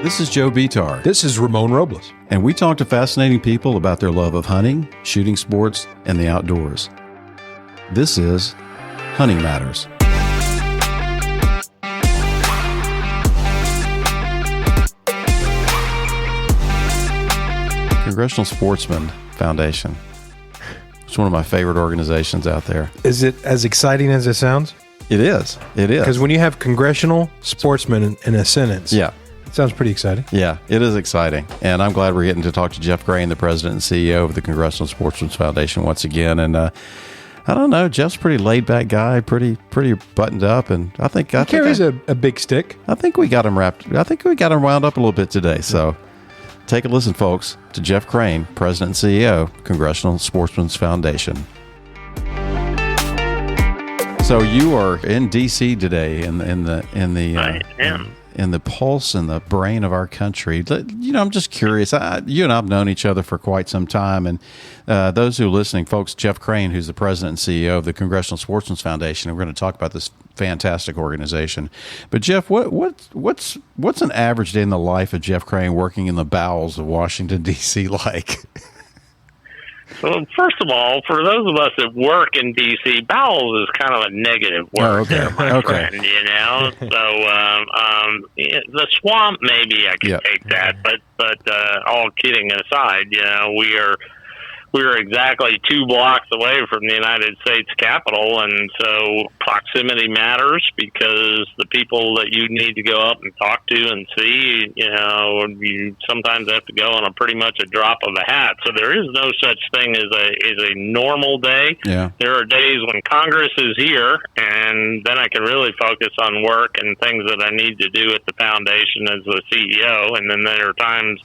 This is Joe Betar. This is Ramon Robles. And we talk to fascinating people about their love of hunting, shooting sports, and the outdoors. This is Hunting Matters. Congressional Sportsmen Foundation. It's one of my favorite organizations out there. Is it as exciting as it sounds? It is. It is. Because when you have congressional sportsmen in a sentence, yeah, it sounds pretty exciting. Yeah, it is exciting. And I'm glad we're getting to talk to Jeff Crane, the president and CEO of the Congressional Sportsmen Foundation once again. And I don't know, Jeff's a pretty laid-back guy, pretty buttoned up, and I think he carries a big stick. I think we got him wound up a little bit today. So take a listen, folks, to Jeff Crane, president and CEO, Congressional Sportsmen's Foundation. So you are in D.C. today, in the I am. In the pulse and the brain of our country. You know, I'm just curious. You and I have known each other for quite some time, and those who are listening, folks, Jeff Crane, who's the president and CEO of the Congressional Sportsmen's Foundation, and we're going to talk about this fantastic organization. But Jeff, what's an average day in the life of Jeff Crane working in the bowels of Washington D.C. like? Well, first of all, for those of us that work in D.C., bowels is kind of a negative word there, my friend, you know? So the swamp, maybe I can take that, but all kidding aside, you know, we are exactly 2 blocks away from the United States Capitol, and so proximity matters because the people that you need to go up and talk to and see, you know, you sometimes have to go on a pretty much a drop of a hat. So there is no such thing as a normal day. Yeah. There are days when Congress is here, and then I can really focus on work and things that I need to do at the foundation as the CEO, and then there are times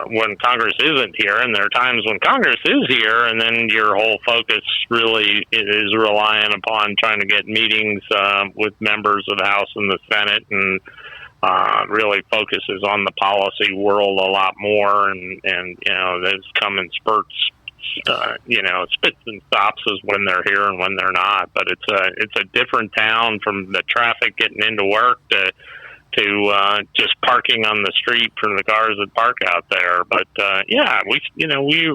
when Congress isn't here, and there are times when Congress is here, and then your whole focus really is relying upon trying to get meetings with members of the House and the Senate, and really focuses on the policy world a lot more, and you know, there's come in spurts. You know, spits and stops is when they're here and when they're not, but it's a different town from the traffic getting into work to just parking on the street from the cars that park out there. But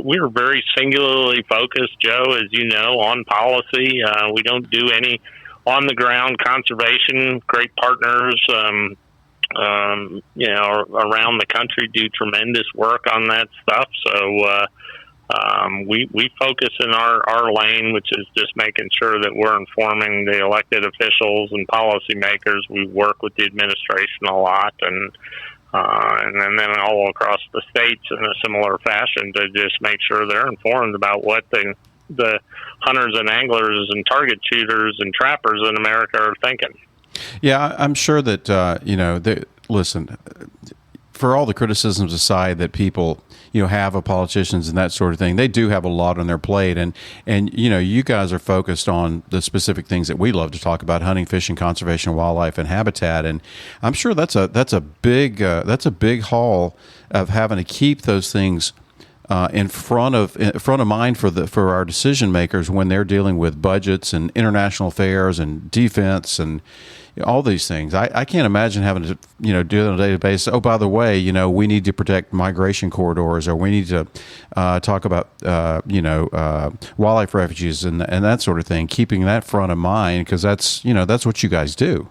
we're very singularly focused, Joe, as you know, on policy. We don't do any on the ground conservation. Great partners, around the country do tremendous work on that stuff. So we focus in our lane, which is just making sure that we're informing the elected officials and policymakers. We work with the administration a lot, and then all across the states in a similar fashion to just make sure they're informed about what the hunters and anglers and target shooters and trappers in America are thinking. Yeah, I'm sure that, listen, for all the criticisms aside that people, have of politicians and that sort of thing, they do have a lot on their plate, and you guys are focused on the specific things that we love to talk about: hunting, fishing, conservation, wildlife, and habitat. And I'm sure that's a big haul of having to keep those things in front of mind for our decision makers when they're dealing with budgets and international affairs and defense and all these things. I can't imagine having to, do it on a daily basis. Oh, by the way, we need to protect migration corridors, or we need to talk about, wildlife refuges and that sort of thing, keeping that front of mind, because that's what you guys do.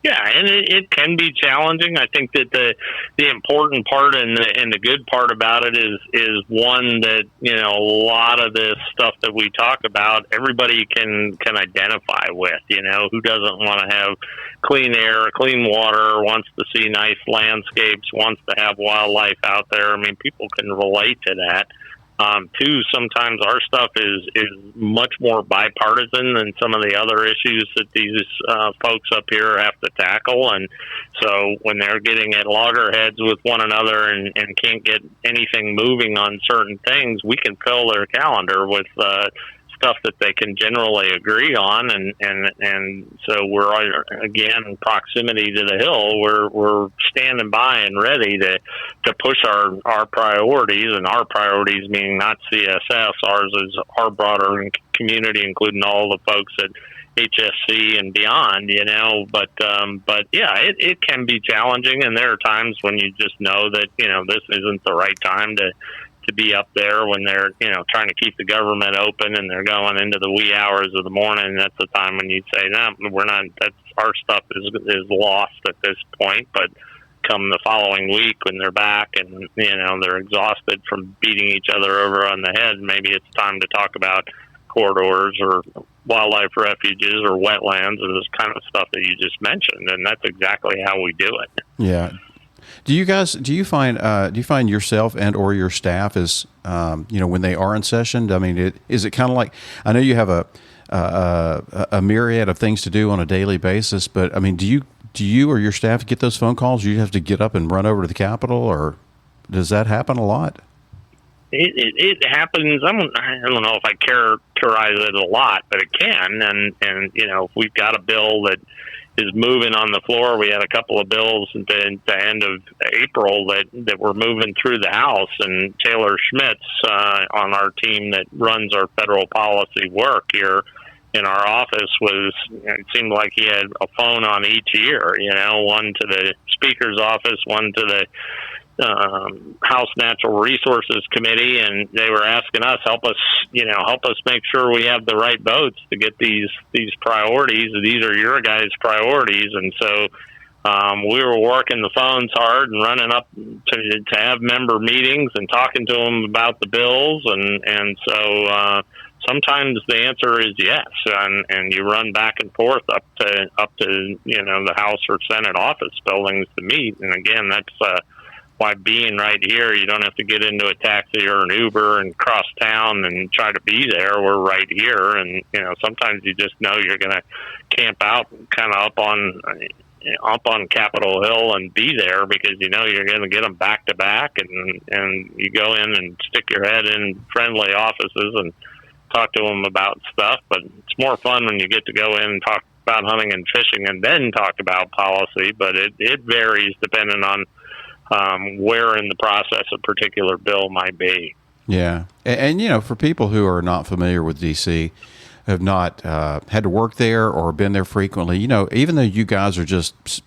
Yeah, and it can be challenging. I think that the important part and the good part about it is one that, a lot of this stuff that we talk about, everybody can identify with, who doesn't want to have clean air, clean water, wants to see nice landscapes, wants to have wildlife out there. I mean, people can relate to that. Two, sometimes our stuff is much more bipartisan than some of the other issues that these folks up here have to tackle. And so when they're getting at loggerheads with one another and can't get anything moving on certain things, we can fill their calendar with stuff that they can generally agree on, and so we're again in proximity to the Hill. We're standing by and ready to push our priorities, and our priorities meaning not CSS. Ours is our broader community, including all the folks that HSC and beyond, but yeah, it can be challenging, and there are times when you just know that, this isn't the right time to be up there when they're, trying to keep the government open and they're going into the wee hours of the morning. That's the time when you'd say, no, we're not, that's, our stuff is lost at this point, but come the following week when they're back and, they're exhausted from beating each other over on the head, maybe it's time to talk about corridors or wildlife refuges or wetlands or this kind of stuff that you just mentioned, and that's exactly how we do it. Yeah. Do you find yourself and or your staff is when they are in session? I mean, is it kind of like, I know you have a myriad of things to do on a daily basis, but I mean, do you or your staff get those phone calls? You have to get up and run over to the Capitol, or does that happen a lot? It happens. I don't know if I characterize it a lot, but it can. And if we've got a bill that is moving on the floor, we had a couple of bills at the end of April that were moving through the House, and Taylor Schmitz on our team that runs our federal policy work here in our office it seemed like he had a phone on each ear, one to the Speaker's office, one to the House Natural Resources Committee, and they were asking us, help us make sure we have the right votes to get these priorities. These are your guys' priorities. And so we were working the phones hard and running up to have member meetings and talking to them about the bills. And so sometimes the answer is yes. And you run back and forth up to the House or Senate office buildings to meet. And again, that's why being right here, you don't have to get into a taxi or an Uber and cross town and try to be there. We're right here. And, sometimes you just know you're going to camp out kind of up on Capitol Hill and be there because you're going to get them back to back, and you go in and stick your head in friendly offices and talk to them about stuff. But it's more fun when you get to go in and talk about hunting and fishing and then talk about policy. But it varies depending on where in the process a particular bill might be. Yeah. And for people who are not familiar with D.C., have not had to work there or been there frequently, even though you guys are just,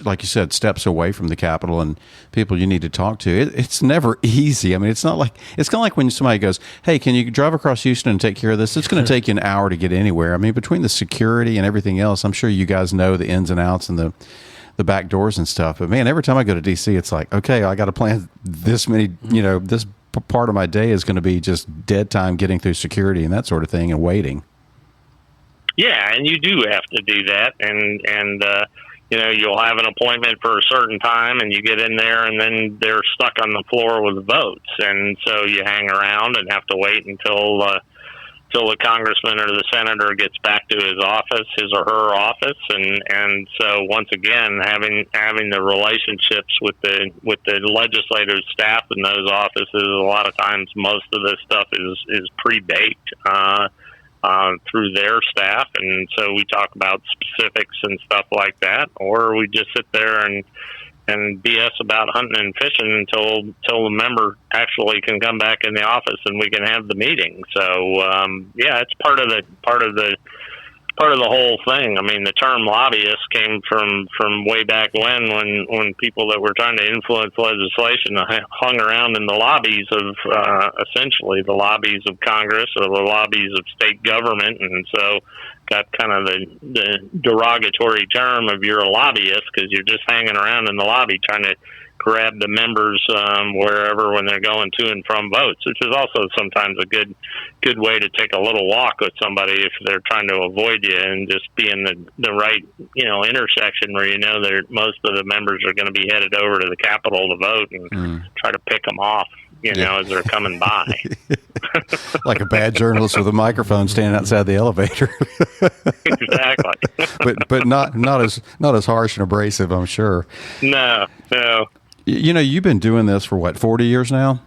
like you said, steps away from the Capitol and people you need to talk to, it's never easy. I mean, it's kind of like when somebody goes, hey, can you drive across Houston and take care of this? It's going to take you an hour to get anywhere. I mean, between the security and everything else, I'm sure you guys know the ins and outs and the back doors and stuff. But man, every time I go to DC, it's like, okay, I got to plan this many, this part of my day is going to be just dead time getting through security and that sort of thing and waiting. Yeah, and you do have to do that, and you'll have an appointment for a certain time, and you get in there, and then they're stuck on the floor with votes, and so you hang around and have to wait until the congressman or the senator gets back to his or her office, and so once again, having the relationships with the legislative staff in those offices, a lot of times most of this stuff is pre-baked through their staff, and so we talk about specifics and stuff like that, or we just sit there and BS about hunting and fishing until the member actually can come back in the office and we can have the meeting. So yeah, it's part of the whole thing. I mean, the term lobbyist came from way back when people that were trying to influence legislation hung around in the lobbies of essentially the lobbies of Congress or the lobbies of state government, and so got kind of the derogatory term of you're a lobbyist because you're just hanging around in the lobby trying to grab the members wherever when they're going to and from votes, which is also sometimes a good way to take a little walk with somebody if they're trying to avoid you and just be in the right intersection where most of the members are going to be headed over to the Capitol to vote and try to pick them off as they're coming by. Like a bad journalist with a microphone standing outside the elevator. Exactly. but not as harsh and abrasive, I'm sure. No. You've been doing this for what, 40 years now?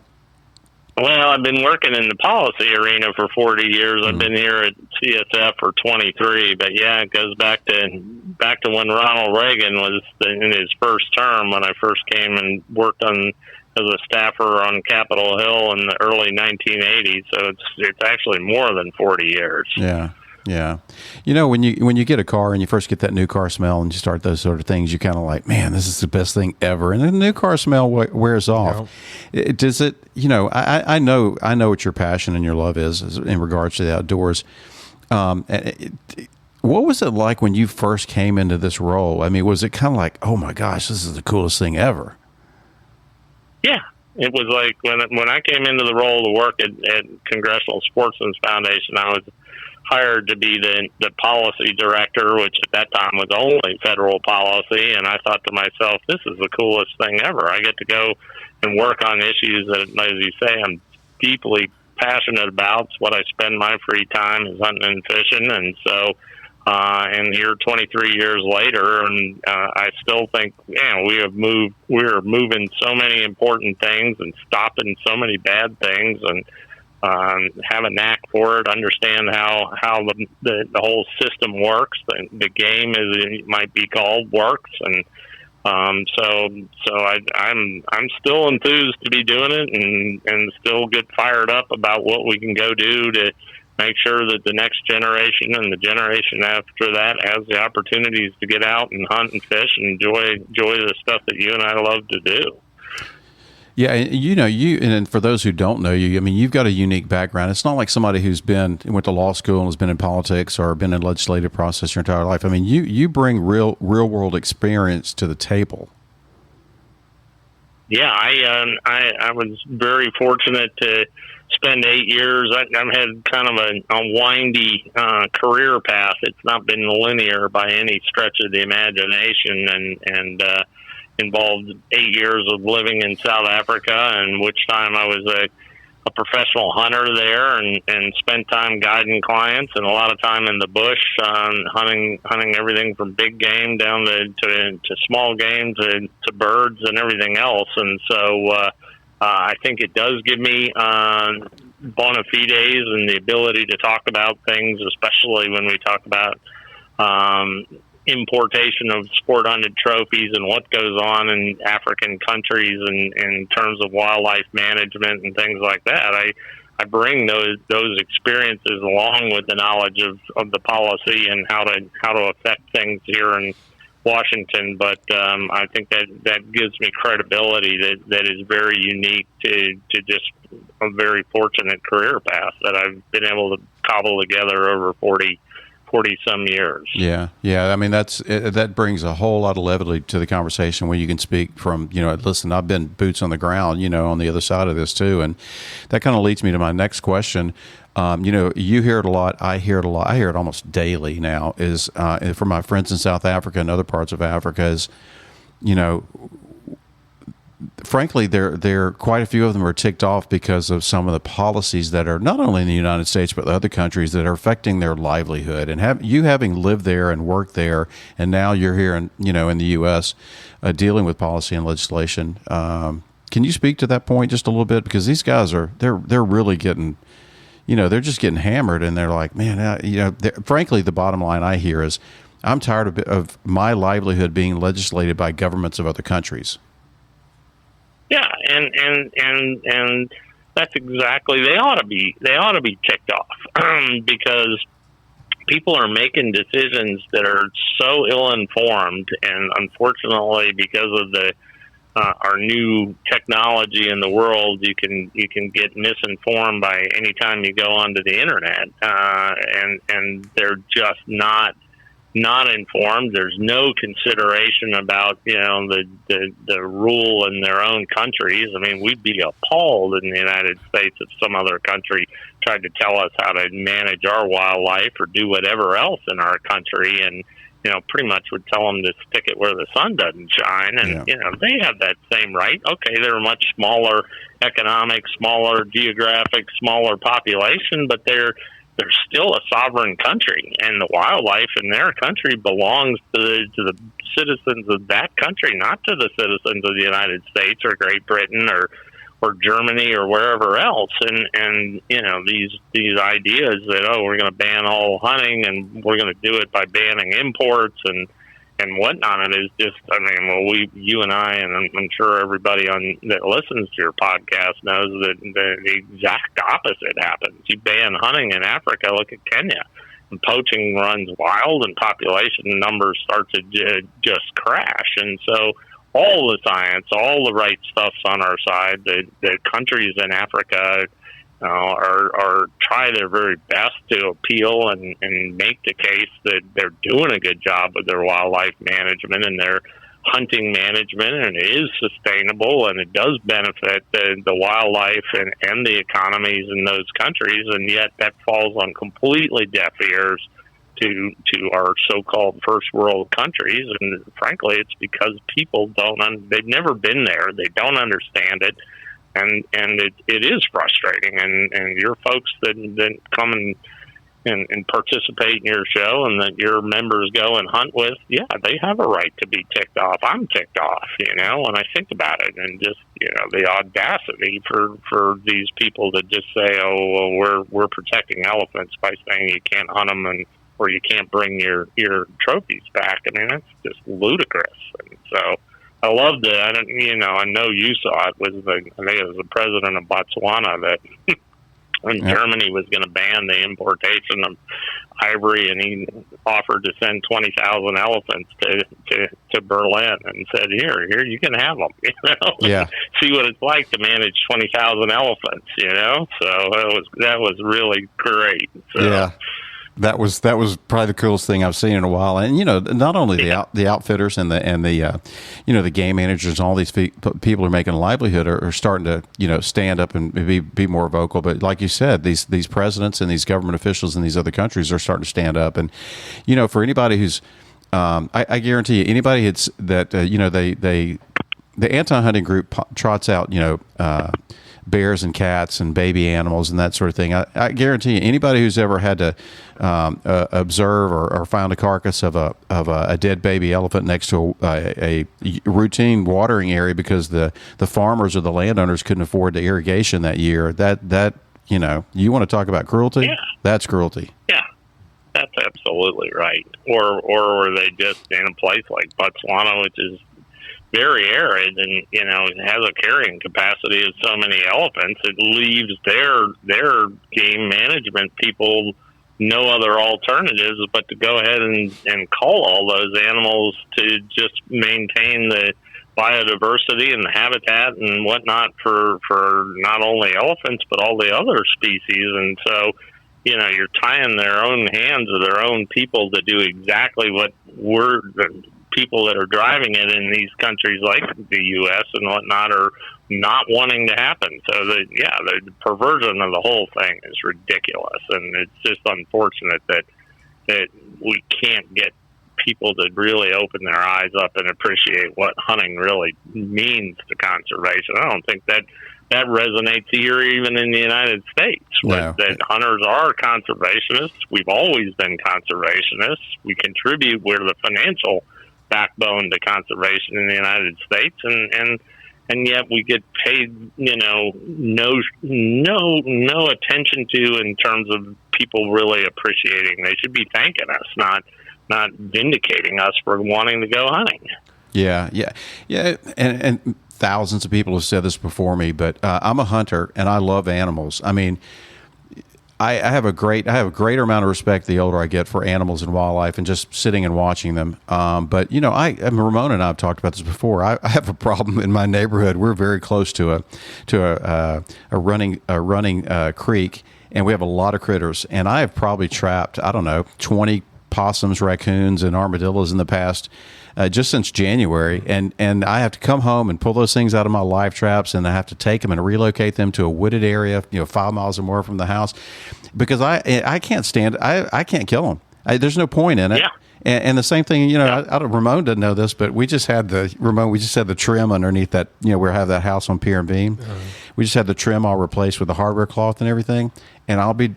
Well, I've been working in the policy arena for 40 years. I've been here at CSF for 23, but yeah, it goes back to when Ronald Reagan was in his first term when I first came and worked as a staffer on Capitol Hill in the early 1980s. So it's actually more than 40 years. Yeah. Yeah. When you get a car and you first get that new car smell and you start those sort of things, you kind of like, man, this is the best thing ever. And then the new car smell wears off. Does it, I know what your passion and your love is in regards to the outdoors. What was it like when you first came into this role? I mean, was it kind of like, oh my gosh, this is the coolest thing ever? Yeah. It was like when I came into the role to work at Congressional Sportsmen's Foundation, I was hired to be the policy director, which at that time was only federal policy. And I thought to myself, this is the coolest thing ever. I get to go and work on issues that, as you say, I'm deeply passionate about. It's what I spend my free time is hunting and fishing. And so, and here 23 years later, and I still think, we're moving so many important things and stopping so many bad things, and have a knack for it, understand how the whole system works, the game, as it might be called, works, and so I'm still enthused to be doing it, and still get fired up about what we can go do to make sure that the next generation and the generation after that has the opportunities to get out and hunt and fish and enjoy the stuff that you and I love to do. Yeah, and for those who don't know you, I mean, you've got a unique background. It's not like somebody went to law school and has been in politics or been in legislative process your entire life. I mean, you bring real world experience to the table. Yeah, I was very fortunate to spend 8 years. I've had kind of a windy career path. It's not been linear by any stretch of the imagination, and involved 8 years of living in South Africa, in which time I was a professional hunter there, and spent time guiding clients, and a lot of time in the bush, hunting everything from big game down to small game to birds and everything else. And so I think it does give me bona fides and the ability to talk about things, especially when we talk about importation of sport hunted trophies and what goes on in African countries and in terms of wildlife management and things like that. I bring those experiences along with the knowledge of the policy and how to affect things here in Washington. But I think that gives me credibility that is very unique to just a very fortunate career path that I've been able to cobble together over 40 some years. Yeah. I mean, that brings a whole lot of levity to the conversation when you can speak from, listen, I've been boots on the ground, on the other side of this too. And that kind of leads me to my next question. You hear it a lot. I hear it a lot. I hear it almost daily now is from my friends in South Africa and other parts of Africa is, frankly, there quite a few of them are ticked off because of some of the policies that are not only in the United States but other countries that are affecting their livelihood. And having lived there and worked there, and now you're here in the U.S. Dealing with policy and legislation. Can you speak to that point just a little bit? Because these guys they're really getting, they're just getting hammered, and they're like, man, frankly, the bottom line I hear is, I'm tired of my livelihood being legislated by governments of other countries. Yeah, and that's exactly, they ought to be ticked off because people are making decisions that are so ill-informed, and unfortunately, because of our new technology in the world, you can get misinformed by any time you go onto the internet, and they're just not informed. There's no consideration about the rule in their own countries. I mean, we'd be appalled in the United States if some other country tried to tell us how to manage our wildlife or do whatever else in our country, and pretty much would tell them to stick it where the sun doesn't shine. And they have that same right. Okay, they're a much smaller economic, smaller geographic, smaller population, but they're still a sovereign country, and the wildlife in their country belongs to the citizens of that country, not to the citizens of the United States or Great Britain or Germany or wherever else. And these ideas that, we're going to ban all hunting and we're going to do it by banning imports and whatnot, it is just, you and I, and I'm sure everybody that listens to your podcast knows that the exact opposite happens. You ban hunting in Africa, look at Kenya. poaching runs wild and population numbers start to just crash. And so all the science, all the right stuff's on our side. The countries in Africa are try their very best to appeal and make the case that they're doing a good job with their wildlife management and their hunting management, and it is sustainable and it does benefit the wildlife and the economies in those countries, and yet that falls on completely deaf ears to our so-called first world countries. And frankly, it's because people they've never been there, they don't understand it, and it is frustrating. And your folks that come and participate in your show and that your members go and hunt with, yeah, they have a right to be ticked off. I'm ticked off, when I think about it, and just, the audacity for these people to just say, oh, well, we're protecting elephants by saying you can't hunt them or you can't bring your trophies back. I mean, that's just ludicrous. And so I loved it. I know you saw it. I think it was the president of Botswana that when Germany was going to ban the importation of ivory, and he offered to send 20,000 elephants to Berlin and said, here, you can have them, Yeah. See what it's like to manage 20,000 elephants, So that was really great. So, yeah. That was probably the coolest thing I've seen in a while. And not only the outfitters and the game managers and all these people who are making a livelihood are starting to stand up and be more vocal. But like you said, these presidents and these government officials in these other countries are starting to stand up. And for anybody who's I guarantee you, anybody the anti-hunting group trots out bears and cats and baby animals and that sort of thing. I guarantee you, anybody who's ever had to observe or found a carcass of a dead baby elephant next to a routine watering area because the farmers or the landowners couldn't afford the irrigation that year, that you want to talk about cruelty? Yeah. That's cruelty. Yeah, that's absolutely right. Or were they just in a place like Botswana, which is very arid and has a carrying capacity of so many elephants, it leaves their game management people no other alternatives but to go ahead and cull all those animals to just maintain the biodiversity and the habitat and whatnot for not only elephants but all the other species. And so you're tying their own hands of their own people to do exactly what the people that are driving it in these countries like the U.S. and whatnot are not wanting to happen. So the perversion of the whole thing is ridiculous, and it's just unfortunate that we can't get people to really open their eyes up and appreciate what hunting really means to conservation. I don't think that resonates here even in the United States, that hunters are conservationists. We've always been conservationists. We contribute, we're the financial backbone to conservation in the United States, and yet we get paid, no attention to in terms of people really appreciating. They should be thanking us, not vindicating us for wanting to go hunting. Yeah, and thousands of people have said this before me, but I'm a hunter and I love animals. I mean, I have a greater amount of respect the older I get for animals and wildlife and just sitting and watching them. But Ramona and I have talked about this before. I have a problem in my neighborhood. We're very close to a running creek, and we have a lot of critters. And I have probably trapped 20 possums, raccoons, and armadillos in the past. Just since January, and I have to come home and pull those things out of my live traps, and I have to take them and relocate them to a wooded area, 5 miles or more from the house, because I can't stand it. I can't kill them. There's no point in it. Yeah. And the same thing, Ramon doesn't know this, but we just had the trim underneath that, where we have that house on Pier and Bean. We just had the trim all replaced with the hardware cloth and everything, and I'll be,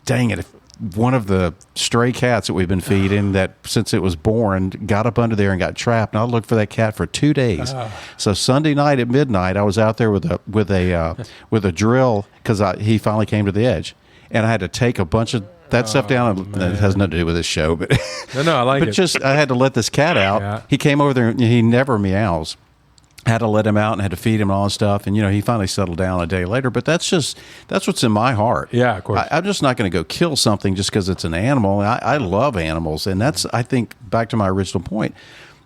dang it, if one of the stray cats that we've been feeding that since it was born got up under there and got trapped, and I looked for that cat for 2 days. So Sunday night at midnight, I was out there with a drill because he finally came to the edge, and I had to take a bunch of that stuff down. It has nothing to do with this show, but no, I like it. But just I had to let this cat out. Yeah. He came over there and he never meows. had to let him out and had to feed him and all that stuff. And, he finally settled down a day later. But that's what's in my heart. Yeah, of course. I'm just not going to go kill something just because it's an animal. I love animals. And that's, I think, back to my original point,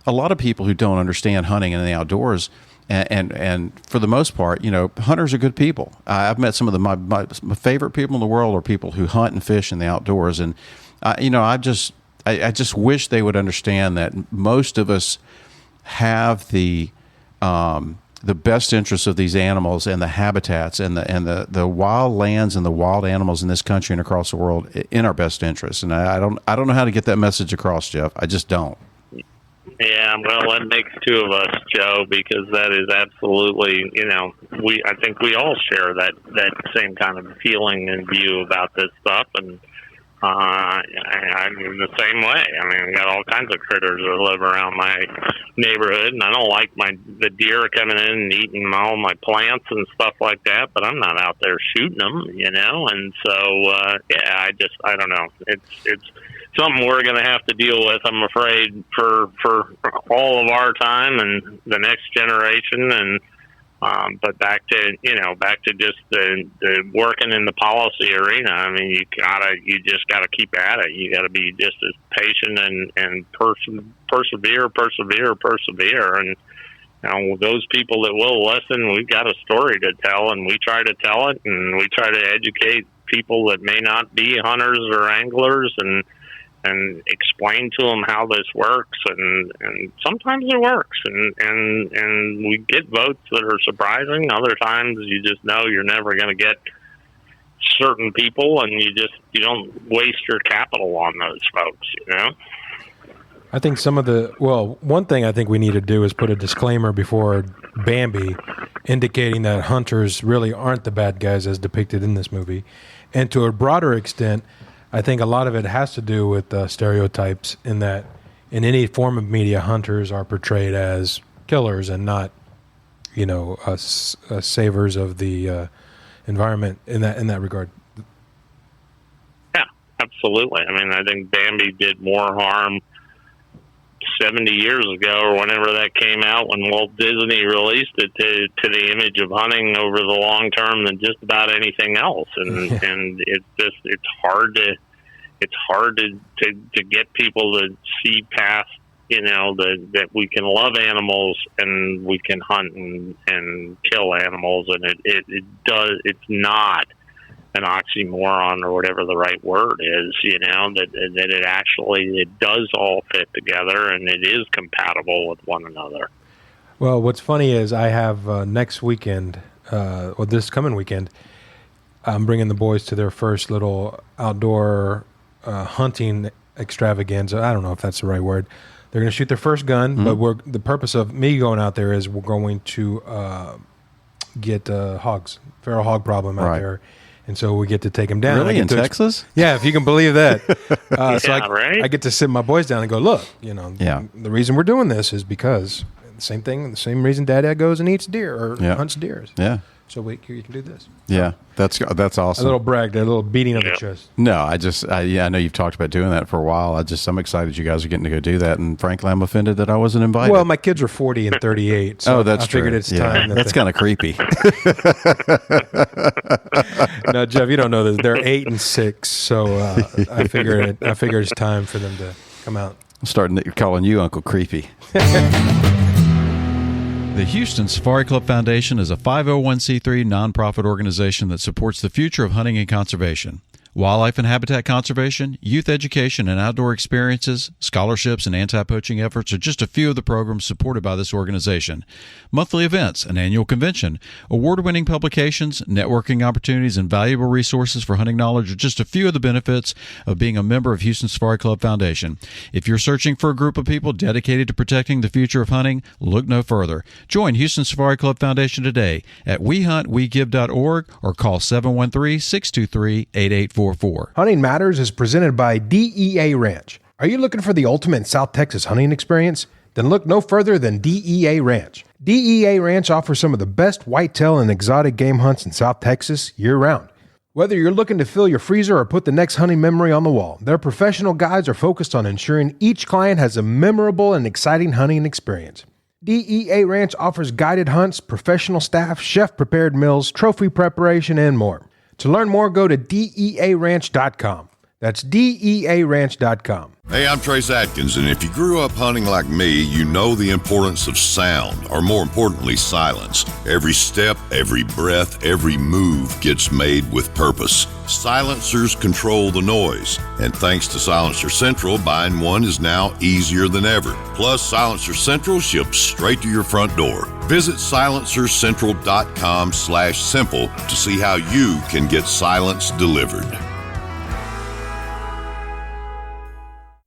a lot of people who don't understand hunting and the outdoors, and for the most part, hunters are good people. I've met some of my favorite people in the world are people who hunt and fish in the outdoors. And, I just wish they would understand that most of us have the best interests of these animals and the habitats and the wild lands and the wild animals in this country and across the world in our best interests. And I don't know how to get that message across, Jeff. I just don't. Yeah, well, that makes two of us, Joe, because that is absolutely, I think we all share that same kind of feeling and view about this stuff. And I'm the same way. I mean, we got all kinds of critters that live around my neighborhood, and I don't like the deer coming in and eating all my plants and stuff like that, but I'm not out there shooting them, and so, I don't know. It's something we're going to have to deal with, I'm afraid, for all of our time and the next generation. And but back to just the working in the policy arena. I mean, you just gotta keep at it. You gotta be just as patient and persevere. And those people that will listen, we've got a story to tell, and we try to tell it, and we try to educate people that may not be hunters or anglers, and explain to them how this works, and sometimes it works, and we get votes that are surprising. Other times you just know you're never going to get certain people, and you don't waste your capital on those folks, I think one thing I think we need to do is put a disclaimer before Bambi indicating that hunters really aren't the bad guys as depicted in this movie. And to a broader extent, I think a lot of it has to do with stereotypes, in that in any form of media, hunters are portrayed as killers and not, savers of the environment in that regard. Yeah, absolutely. I mean, I think Bambi did more harm 70 years ago or whenever that came out, when Walt Disney released it, to the image of hunting over the long term than just about anything else. And and it's hard to get people to see past that we can love animals and we can hunt and kill animals, and it's not an oxymoron or whatever the right word is, that it does all fit together, and it is compatible with one another. Well, what's funny is I have next weekend, or this coming weekend, I'm bringing the boys to their first little outdoor hunting extravaganza. I don't know if that's the right word. They're going to shoot their first gun, but the purpose of me going out there is we're going to get hogs, feral hog problem out there. And so we get to take them down. Really? In Texas? Yeah, if you can believe that. Right? I get to sit my boys down and go, look, the reason we're doing this is because the same reason Dad goes and eats deer or hunts deer. Yeah. So you can do this. Yeah, that's awesome. A little brag, a little beating of the chest. No, I know you've talked about doing that for a while. I'm excited you guys are getting to go do that. And frankly, I'm offended that I wasn't invited. Well, my kids are 40 and 38. So that's I figured it's time. That's kind of creepy. No, Jeff, you don't know this. They're 8 and 6. So I figure it's time for them to come out. I'm starting calling you Uncle Creepy. The Houston Safari Club Foundation is a 501c3 nonprofit organization that supports the future of hunting and conservation. Wildlife and habitat conservation, youth education and outdoor experiences, scholarships, and anti-poaching efforts are just a few of the programs supported by this organization. Monthly events, an annual convention, award-winning publications, networking opportunities, and valuable resources for hunting knowledge are just a few of the benefits of being a member of Houston Safari Club Foundation. If you're searching for a group of people dedicated to protecting the future of hunting, look no further. Join Houston Safari Club Foundation today at wehuntwegive.org or call 713-623-8844. Hunting Matters is presented by DEA Ranch. Are you looking for the ultimate South Texas hunting experience? Then look no further than DEA Ranch. DEA Ranch offers some of the best whitetail and exotic game hunts in South Texas year-round. Whether you're looking to fill your freezer or put the next hunting memory on the wall, their professional guides are focused on ensuring each client has a memorable and exciting hunting experience. DEA Ranch offers guided hunts, professional staff, chef-prepared meals, trophy preparation, and more. To learn more, go to DEARanch.com. That's DEARanch.com. Hey, I'm Trace Atkins, and if you grew up hunting like me, you know the importance of sound, or more importantly, silence. Every step, every breath, every move gets made with purpose. Silencers control the noise, and thanks to Silencer Central, buying one is now easier than ever. Plus, Silencer Central ships straight to your front door. Visit silencercentral.com/simple to see how you can get silence delivered.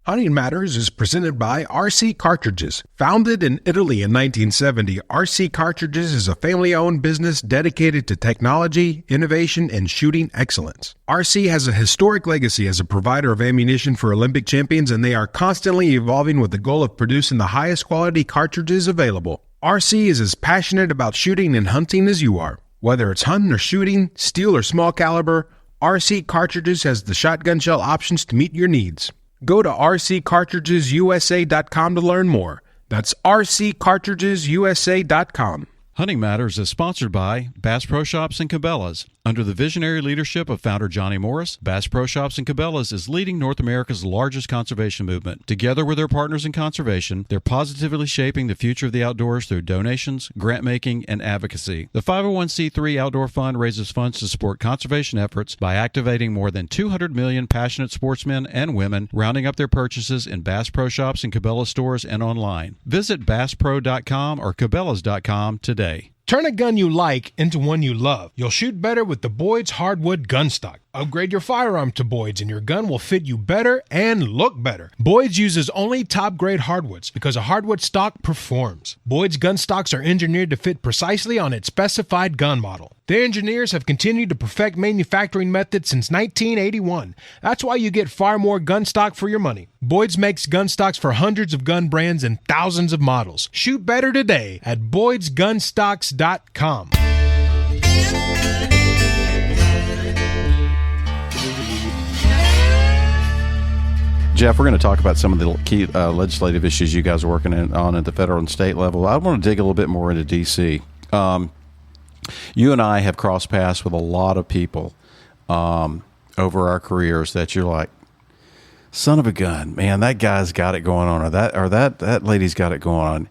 Hunting Matters is presented by RC Cartridges. Founded in Italy in 1970, RC Cartridges is a family-owned business dedicated to technology, innovation, and shooting excellence. RC has a historic legacy as a provider of ammunition for Olympic champions, and they are constantly evolving with the goal of producing the highest quality cartridges available. RC is as passionate about shooting and hunting as you are. Whether it's hunting or shooting, steel or small caliber, RC Cartridges has the shotgun shell options to meet your needs. Go to rccartridgesusa.com to learn more. That's rccartridgesusa.com. Hunting Matters is sponsored by Bass Pro Shops and Cabela's. Under the visionary leadership of founder Johnny Morris, Bass Pro Shops and Cabela's is leading North America's largest conservation movement. Together with their partners in conservation, they're positively shaping the future of the outdoors through donations, grant making, and advocacy. The 501c3 Outdoor Fund raises funds to support conservation efforts by activating more than 200 million passionate sportsmen and women, rounding up their purchases in Bass Pro Shops and Cabela's stores and online. Visit BassPro.com or Cabela's.com today. Turn a gun you like into one you love. You'll shoot better with the Boyd's Hardwood Gun Stock. Upgrade your firearm to Boyd's and your gun will fit you better and look better. Boyd's uses only top-grade hardwoods because a hardwood stock performs. Boyd's gun stocks are engineered to fit precisely on its specified gun model. Their engineers have continued to perfect manufacturing methods since 1981. That's why you get far more gun stock for your money. Boyd's makes gun stocks for hundreds of gun brands and thousands of models. Shoot better today at boydsgunstocks.com. Jeff, we're going to talk about some of the key legislative issues you guys are working on at the federal and state level. I want to dig a little bit more into D.C. You and I have crossed paths with a lot of people over our careers that you're like, son of a gun, man, that guy's got it going on, or that lady's got it going on.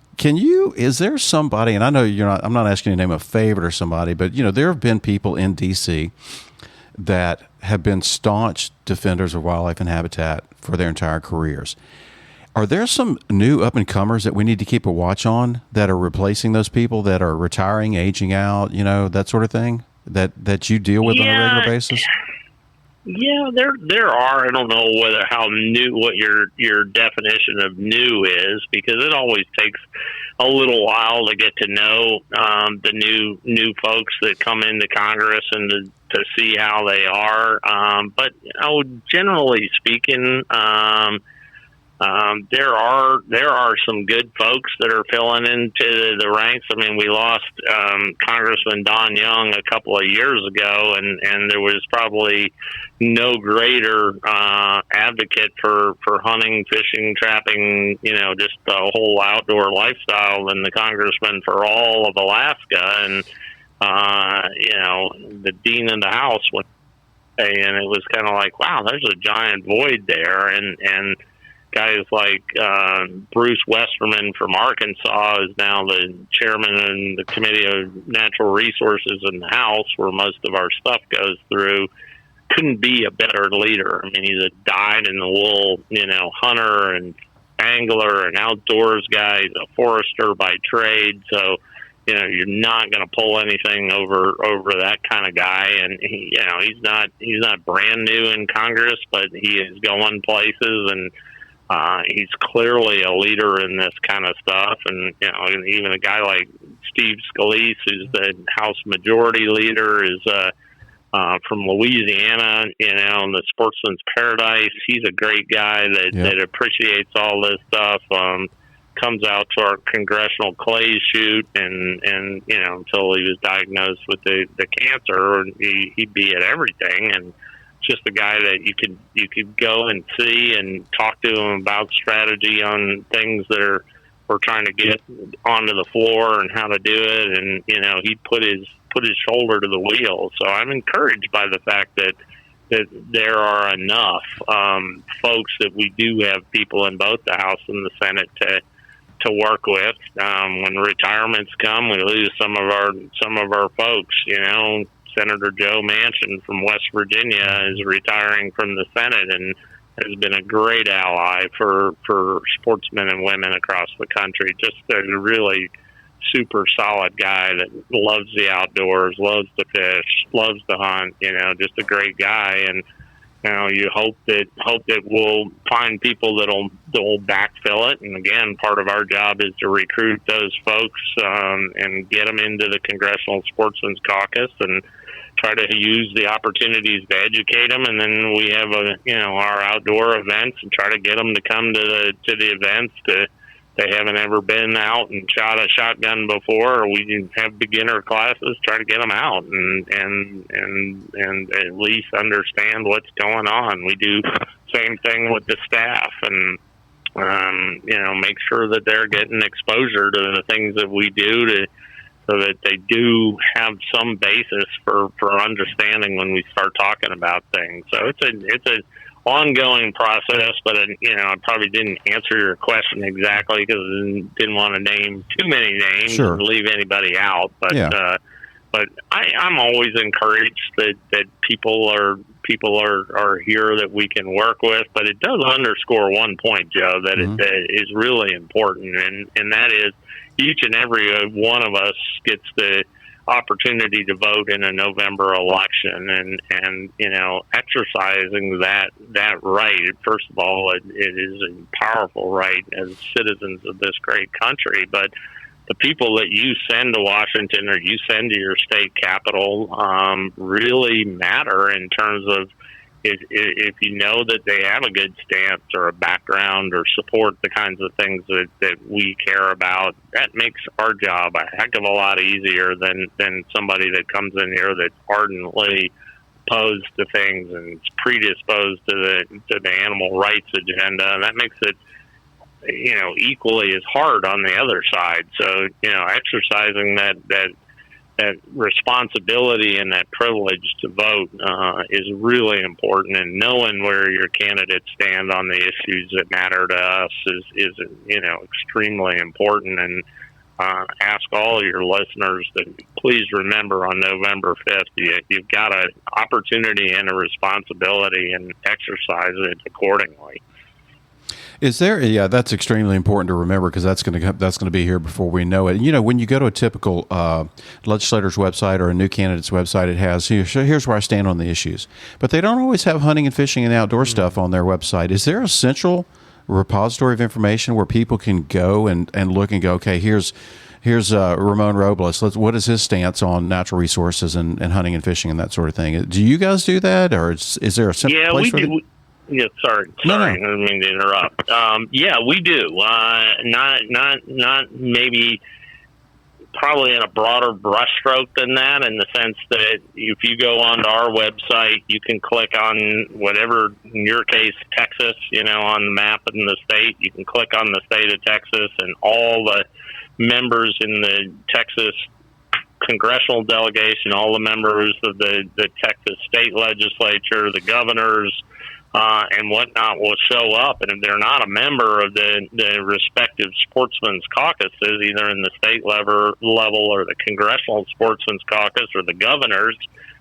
Is there somebody, and I know I'm not asking you to name a favorite or somebody, but there have been people in D.C. that have been staunch defenders of wildlife and habitat for their entire careers. Are there some new up-and-comers that we need to keep a watch on that are replacing those people that are retiring, aging out, that sort of thing that you deal with on a regular basis? Yeah, there are. I don't know what your definition of new is, because it always takes a little while to get to know the new folks that come into Congress and to see how they are. But generally speaking, there are some good folks that are filling into the ranks. I mean, we lost Congressman Don Young a couple of years ago, and there was probably no greater advocate for hunting, fishing, trapping, just the whole outdoor lifestyle than the congressman for all of Alaska. And the dean of the House went, and it was kind of like, wow, there's a giant void there, and guys like Bruce Westerman from Arkansas is now the chairman in the Committee of Natural Resources in the House, where most of our stuff goes through. Couldn't be a better leader. I mean, he's a dyed-in-the-wool, hunter and angler and outdoors guy. He's a forester by trade, so you're not going to pull anything over that kind of guy. And he's not brand new in Congress, but he is going places, and he's clearly a leader in this kind of stuff. And even a guy like Steve Scalise, who's the House Majority Leader, is from Louisiana, in the Sportsman's Paradise. He's a great guy that appreciates all this stuff. Comes out to our congressional clay shoot, and until he was diagnosed with the cancer, he'd be at everything. And just a guy that you could go and see and talk to him about strategy on things that are were trying to get onto the floor and how to do it, and he put his shoulder to the wheel. So I'm encouraged by the fact that there are enough folks that we do have people in both the House and the Senate to work with. When retirements come, we lose some of our folks. Senator Joe Manchin from West Virginia is retiring from the Senate and has been a great ally for sportsmen and women across the country. Just a really super solid guy that loves the outdoors, loves to fish, loves to hunt. Just a great guy. And you hope that we'll find people that'll backfill it. And again, part of our job is to recruit those folks and get them into the Congressional Sportsmen's Caucus and try to use the opportunities to educate them. And then we have our outdoor events and try to get them to come to the events. They haven't ever been out and shot a shotgun before, or we have beginner classes, try to get them out and at least understand what's going on. We do same thing with the staff and, make sure that they're getting exposure to the things that we do so that they do have some basis for understanding when we start talking about things. So it's a ongoing process, but I probably didn't answer your question exactly because I didn't want to name too many names Sure. and leave anybody out. But Yeah. but I'm always encouraged that people are here that we can work with. But it does underscore one point, Joe, that that is really important, and that is each and every one of us gets the opportunity to vote in a November election, and exercising that right. First of all, it is a powerful right as citizens of this great country, but the people that you send to Washington or you send to your state capital really matter in terms of if you know that they have a good stance or a background or support the kinds of things that we care about. That makes our job a heck of a lot easier than somebody that comes in here that's ardently opposed to things and predisposed to the animal rights agenda, and that makes it equally as hard on the other side. So exercising that responsibility and that privilege to vote is really important, and knowing where your candidates stand on the issues that matter to us is extremely important. And ask all your listeners to please remember on November 5th, you've got an opportunity and a responsibility, and exercise it accordingly. Is there? Yeah, that's extremely important to remember because that's going to be here before we know it. When you go to a typical legislator's website or a new candidate's website, it has here's where I stand on the issues, but they don't always have hunting and fishing and outdoor stuff on their website. Is there a central repository of information where people can go and look and go, okay, here's Ramon Robles. What is his stance on natural resources and hunting and fishing and that sort of thing? Do you guys do that, or is there a central place for it? Yeah, sorry. No. I didn't mean to interrupt. Yeah, we do. Not maybe probably in a broader brushstroke than that, in the sense that if you go onto our website, you can click on whatever, in your case, Texas, on the map in the state. You can click on the state of Texas, and all the members in the Texas congressional delegation, all the members of the Texas state legislature, the governors, and whatnot will show up. And if they're not a member of the respective sportsmen's caucuses, either in the state level or the Congressional Sportsmen's Caucus or the governors,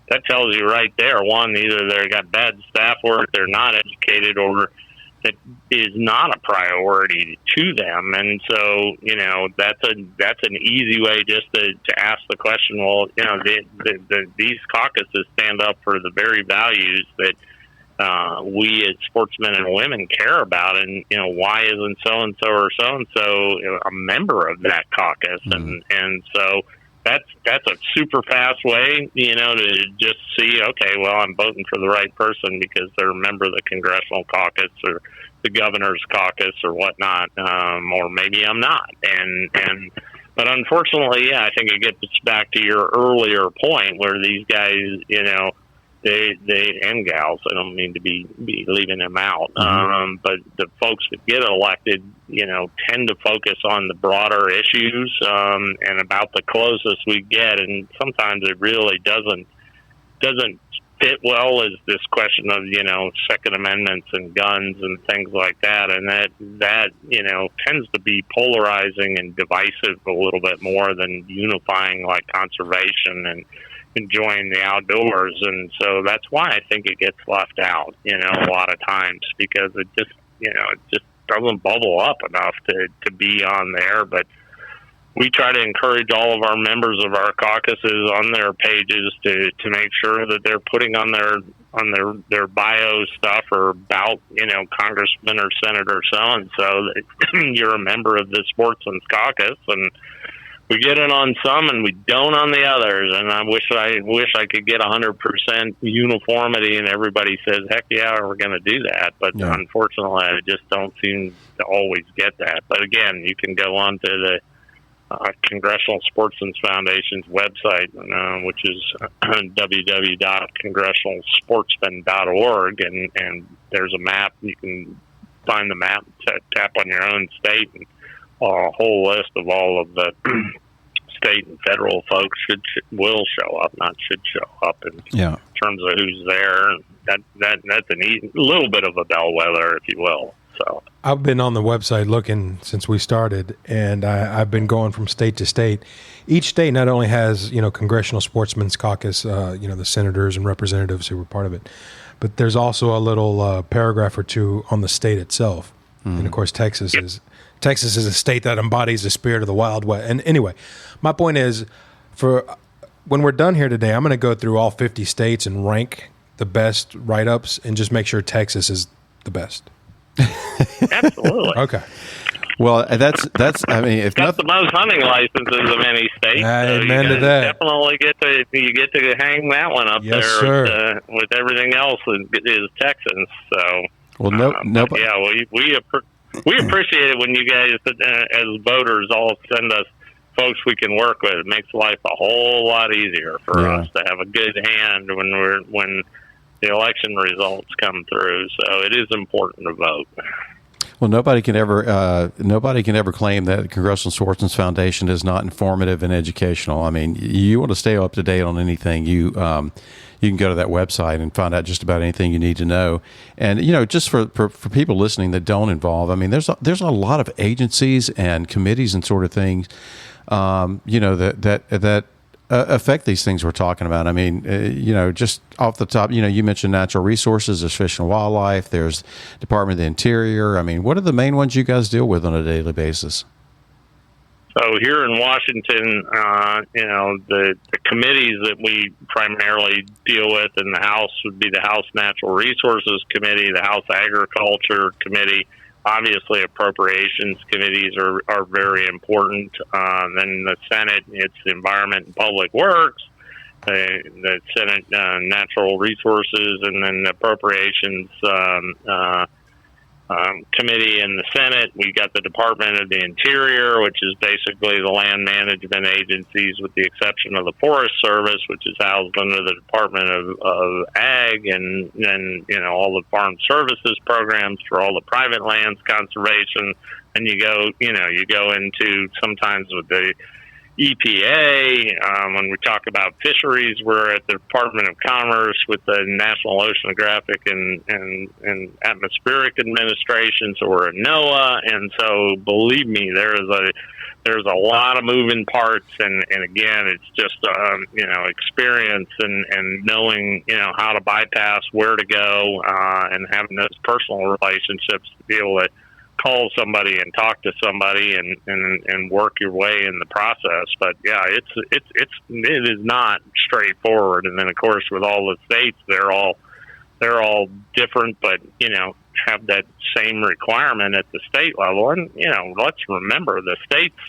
that tells you right there, one, either they've got bad staff work, they're not educated, or that is not a priority to them. And so, that's an easy way just to ask the question, well, these caucuses stand up for the very values that we as sportsmen and women care about, and why isn't so-and-so or so-and-so a member of that caucus? Mm-hmm. And so that's a super fast way, to just see, okay, well, I'm voting for the right person because they're a member of the Congressional Caucus or the Governor's Caucus or whatnot, or maybe I'm not. But unfortunately, I think it gets back to your earlier point where these guys, they and gals. I don't mean to be leaving them out. But the folks that get elected, tend to focus on the broader issues and about the closest we get. And sometimes it really doesn't fit well as this question of, Second Amendments and guns and things like that. And that tends to be polarizing and divisive a little bit more than unifying, like conservation and enjoying the outdoors. And so that's why I think it gets left out, a lot of times, because it just doesn't bubble up enough to be on there. But we try to encourage all of our members of our caucuses on their pages to make sure that they're putting on their bio stuff or about, congressman or senator so-and-so that you're a member of the Sportsmen's Caucus. And we get it on some and we don't on the others. And I wish I could get 100% uniformity and everybody says, heck yeah, we're going to do that. But unfortunately, I just don't seem to always get that. But again, you can go on to the Congressional Sportsmen Foundation's website, which is www.congressionalsportsmen.org, and there's a map. You can find the map, tap on your own state, and a whole list of all of the state and federal folks will show up, not should show up in terms of who's there. That's a little bit of a bellwether, if you will. So I've been on the website looking since we started, and I've been going from state to state. Each state not only has, Congressional Sportsmen's Caucus, the senators and representatives who were part of it, but there's also a little paragraph or two on the state itself. And of course, Texas is a state that embodies the spirit of the Wild West. And anyway, my point is, for when we're done here today, I'm going to go through all 50 states and rank the best write-ups and just make sure Texas is the best. Absolutely. Okay. Well, that's. I mean, if that's the most hunting licenses of any state. Amen to that. Definitely get to hang that one up there with everything else is Texans. So, well, we appreciate it when you guys, as voters, all send us folks we can work with. It makes life a whole lot easier for us to have a good hand when the election results come through. So it is important to vote. Well, nobody can ever claim that the Congressional Sportsmen's Foundation is not informative and educational. I mean, you want to stay up to date on anything, you can go to that website and find out just about anything you need to know. And just for people listening that don't involve, I mean, there's a lot of agencies and committees and sort of things, that affect these things we're talking about. I mean, just off the top, you mentioned natural resources, there's Fish and Wildlife, there's Department of the Interior. I mean, what are the main ones you guys deal with on a daily basis? So here in Washington, the committees that we primarily deal with in the House would be the House Natural Resources Committee, the House Agriculture Committee. Obviously, appropriations committees are very important. Then the Senate, it's Environment and Public Works, the Senate Natural Resources, and then the Appropriations Committee in the Senate. We got the Department of the Interior, which is basically the land management agencies with the exception of the Forest Service, which is housed under the Department of Ag, and then, all the farm services programs for all the private lands conservation. And you go into sometimes with the EPA. When we talk about fisheries, we're at the Department of Commerce with the National Oceanographic and Atmospheric Administration, so we're at NOAA. And so, believe me, there's a lot of moving parts, and again, it's just experience and knowing how to bypass, where to go, and having those personal relationships to be able to call somebody and talk to somebody and work your way in the process. But yeah, it is not straightforward. And then of course with all the states, they're all different, but have that same requirement at the state level. And let's remember the states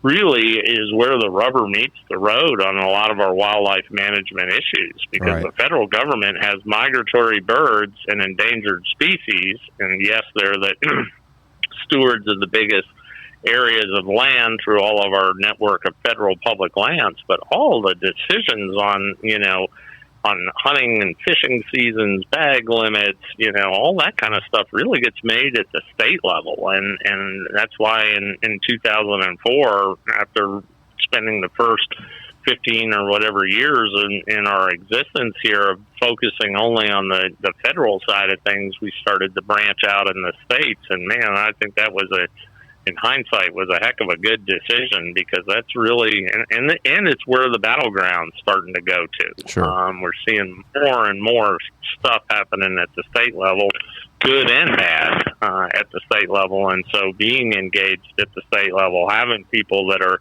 really is where the rubber meets the road on a lot of our wildlife management issues, because the federal government has migratory birds and endangered species, and yes, they're the stewards of the biggest areas of land through all of our network of federal public lands, but all the decisions on hunting and fishing seasons, bag limits, all that kind of stuff really gets made at the state level. And that's why in 2004, after spending the first 15 or whatever years in our existence here of focusing only on the federal side of things, we started to branch out in the states. And man, I think that was in hindsight, was a heck of a good decision, because that's really, and it's where the battleground's starting to go to. Sure. We're seeing more and more stuff happening at the state level, good and bad, at the state level. And so being engaged at the state level, having people that are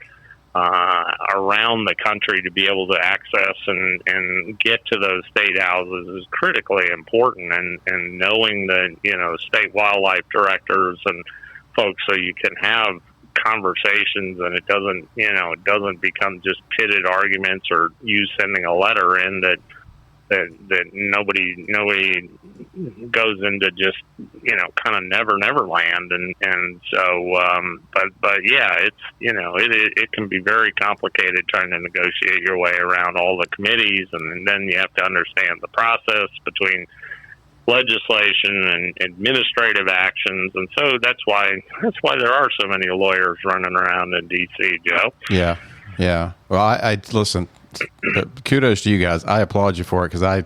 around the country to be able to access and get to those state houses is critically important, and knowing the, state wildlife directors and folks, so you can have conversations and it doesn't become just pitted arguments, or you sending a letter in that nobody goes into just kind of never land. And so but yeah, it's it can be very complicated trying to negotiate your way around all the committees, and then you have to understand the process between legislation and administrative actions. And so that's why there are so many lawyers running around in DC, Joe. Yeah. Well, I listen, kudos to you guys. I applaud you for it, because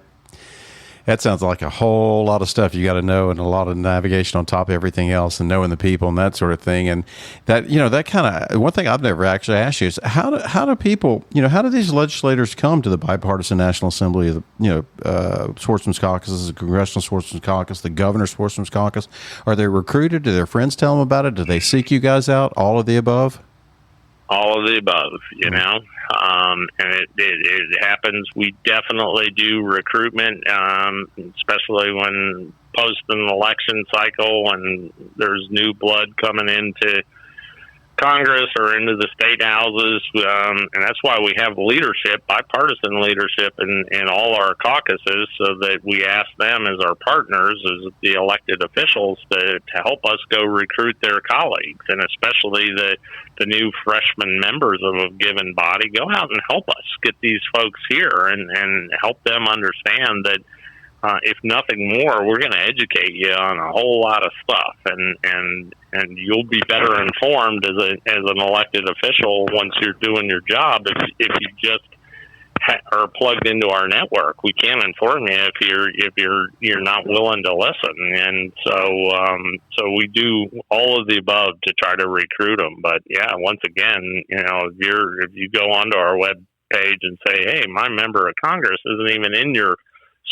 that sounds like a whole lot of stuff you got to know, and a lot of navigation on top of everything else, and knowing the people and that sort of thing. And that, that kind of, one thing I've never actually asked you is how do people, how do these legislators come to the bipartisan National Assembly, Sportsmen's Caucuses, the Congressional Sportsmen's Caucus, the Governor's Sportsmen's Caucus? Are they recruited? Do their friends tell them about it? Do they seek you guys out? All of the above? All of the above, and it happens. We definitely do recruitment, especially when post an election cycle and there's new blood coming into Congress or into the state houses, and that's why we have leadership, bipartisan leadership in all our caucuses, so that we ask them as our partners, as the elected officials, to help us go recruit their colleagues, and especially the new freshman members of a given body. Go out and help us get these folks here and help them understand that if nothing more, we're going to educate you on a whole lot of stuff, and you'll be better informed as an elected official once you're doing your job. If you just are plugged into our network, we can't inform you if you're not willing to listen. And so we do all of the above to try to recruit them. But yeah, once again, if you go onto our web page and say, hey, my member of Congress isn't even in your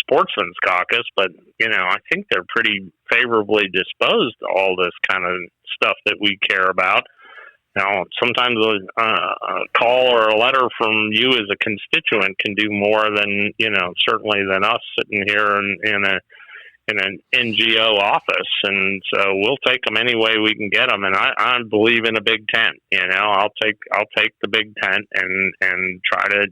Sportsmen's Caucus, but I think they're pretty favorably disposed to all this kind of stuff that we care about. Sometimes a call or a letter from you as a constituent can do more than certainly than us sitting here in an NGO office, and so we'll take them any way we can get them. And I believe in a big tent. I'll take the big tent and try to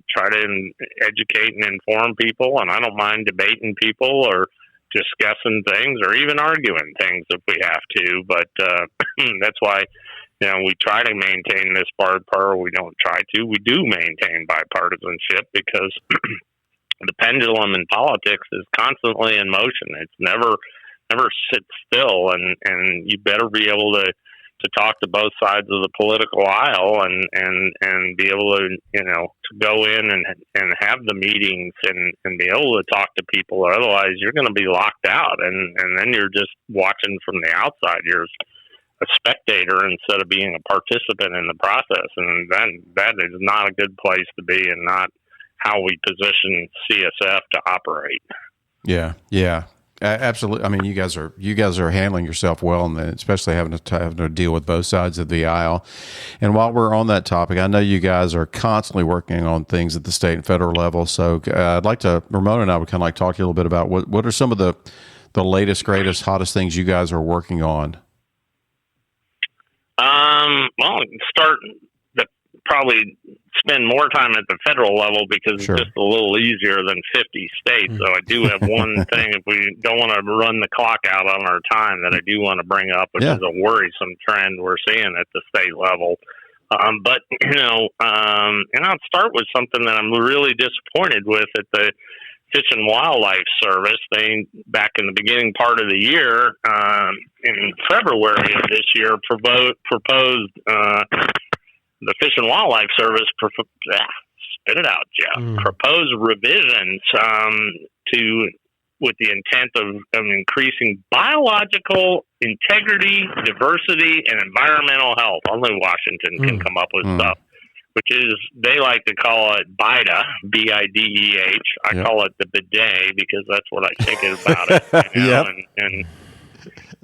educate and inform people. And I don't mind debating people or discussing things or even arguing things if we have to. But that's why we try to maintain this we don't try to. We do maintain bipartisanship, because the pendulum in politics is constantly in motion. It's never sits still, and you better be able to talk to both sides of the political aisle and be able to to go in and have the meetings and be able to talk to people, or otherwise you're going to be locked out, and then you're just watching from the outside. You're a spectator instead of being a participant in the process, and that is not a good place to be, and not how we position CSF to operate. Yeah, absolutely. I mean, you guys are handling yourself well, and especially having to deal with both sides of the aisle. And while we're on that topic, I know you guys are constantly working on things at the state and federal level. So I'd like to, Ramona and I would kind of like talk to you a little bit about what are some of the latest, greatest, hottest things you guys are working on. Well, probably spend more time at the federal level, because Sure. It's just a little easier than 50 states. So I do have one thing, if we don't want to run the clock out on our time, that I do want to bring up, which is a worrisome trend we're seeing at the state level. But and I'll start with something that I'm really disappointed with at the Fish and Wildlife Service, they, back in the beginning part of the year, in February of this year, proposed the Fish and Wildlife Service, spit it out, Jeff, proposed revisions with the intent of increasing biological integrity, diversity, and environmental health. Only Washington can come up with stuff, which is, they like to call it BIDEH, BIDEH. I call it the bidet because that's what I think is about it. You know?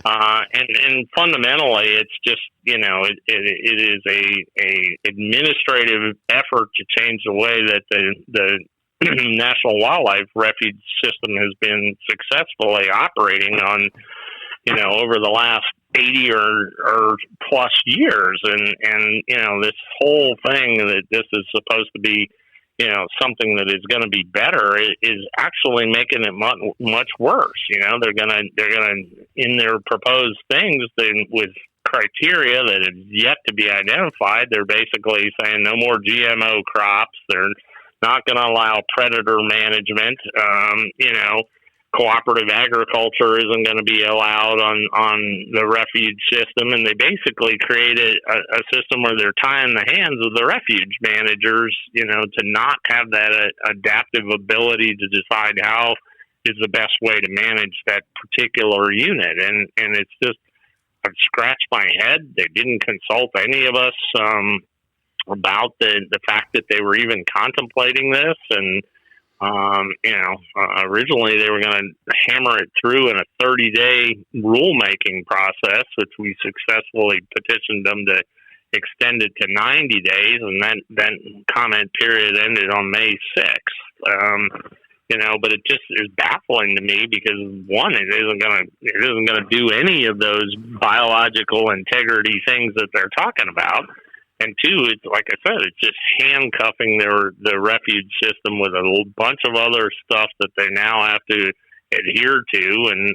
And fundamentally, it's just, you know, it is a administrative effort to change the way that the National Wildlife Refuge System has been successfully operating on, you know, over the last 80 or plus years. And, you know, this whole thing that this is supposed to be, you know, something that is going to be better is actually making it much worse. You know, they're going to, in their proposed things, with criteria that is yet to be identified, they're basically saying no more GMO crops. They're not going to allow predator management. You know, cooperative agriculture isn't going to be allowed on the refuge system. And they basically created a system where they're tying the hands of the refuge managers, you know, to not have that adaptive ability to decide how is the best way to manage that particular unit. And it's just, I've scratched my head. They didn't consult any of us about the fact that they were even contemplating this. And, you know, originally they were going to hammer it through in a 30-day rulemaking process, which we successfully petitioned them to extend it to 90 days. And that comment period ended on May 6th. You know, but it just is baffling to me because, one, it isn't going to do any of those biological integrity things that they're talking about. And two, it's like I said, it's just handcuffing the refuge system with a bunch of other stuff that they now have to adhere to. And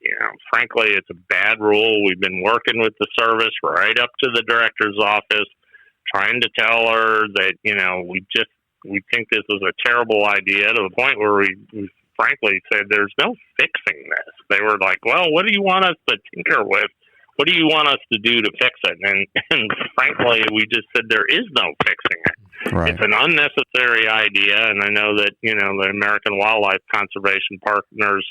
you know, frankly, it's a bad rule. We've been working with the service right up to the director's office, trying to tell her that, you know, we think this is a terrible idea, to the point where we frankly said there's no fixing this. They were like, well, what do you want us to tinker with? What do you want us to do to fix it? And frankly, we just said there is no fixing it. Right. It's an unnecessary idea, and I know that, you know, the American Wildlife Conservation Partners